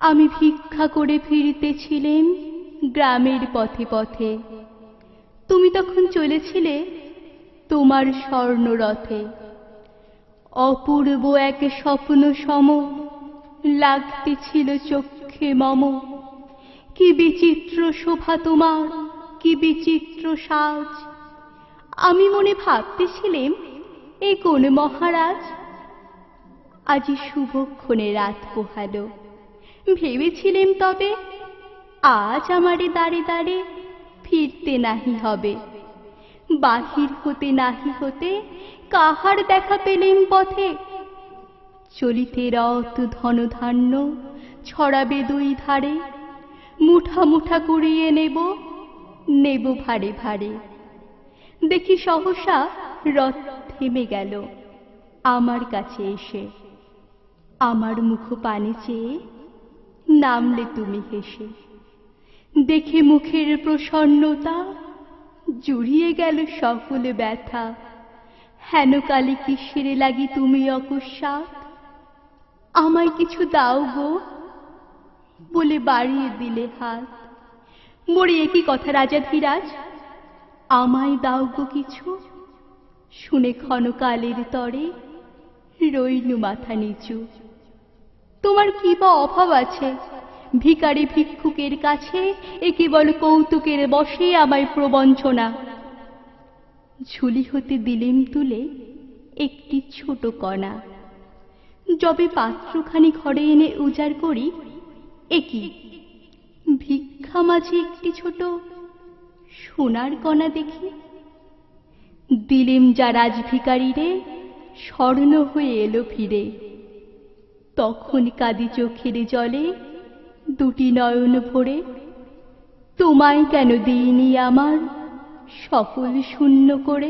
আমি ভিক্ষা করে ফিরিতেছিলেম গ্রামের পথে পথে। তুমি তখন চলেছিলে তোমার স্বর্ণরথে। অপূর্ব এক স্বপ্ন সম লাগতেছিল চক্ষে মম। কি বিচিত্র শোভা তোমার, কি বিচিত্র সাজ। আমি মনে ভাবতেছিলেম এ কোন মহারাজ। আজি শুভক্ষণে রাত পোহালো। ভেবেছিলেম তবে আজ আমারে দাঁড়ে দাঁড়ে ফিরতে নাহি হবে। বাহির হতে নাহি হতে কাহার দেখা পেলেম পথে। চলিতে রথ ধনধান্য ছড়াবে দুই ধারে। মুঠা মুঠা কুড়িয়ে নেব, নেব ভারে ভারে। দেখি সহসা রথ থেমে গেল আমার কাছে এসে। আমার মুখ পানে চেয়ে নামলে তুমি হেসে। দেখে মুখের প্রসন্নতা জুড়িয়ে গেল সকলে ব্যথা। হেন কালে কিসের লাগি তুমি অকস্মাৎ, আমায় কিছু দাও গো বলে বাড়িয়ে দিলে হাত। মোরে একই কথা রাজাধিরাজ, আমায় দাও গো কিছু। শুনে ক্ষণকালের তরে রইনু মাথা নিচু। তোমার কি বা অভাব আছে ভিখারি ভিক্ষুকের কাছে? এ কেবল কৌতুকের বশে আমায় প্রবঞ্চনা। ঝুলি হতে দিলেম তুলে একটি ছোট কণা। যবে পাত্রখানি ঘরে এনে উজাড় করি, এ কি ভিক্ষা মাঝে একটি ছোট সোনার কণা দেখি। দিলেম যা রাজভিখারিরে, স্বর্ণ হয়ে এলো ফিরে। তখন কাঁদি চোখের জলে দুটি নয়ন ভরে। তোমায় কেন দিইনি আমার সকল শূন্য করে।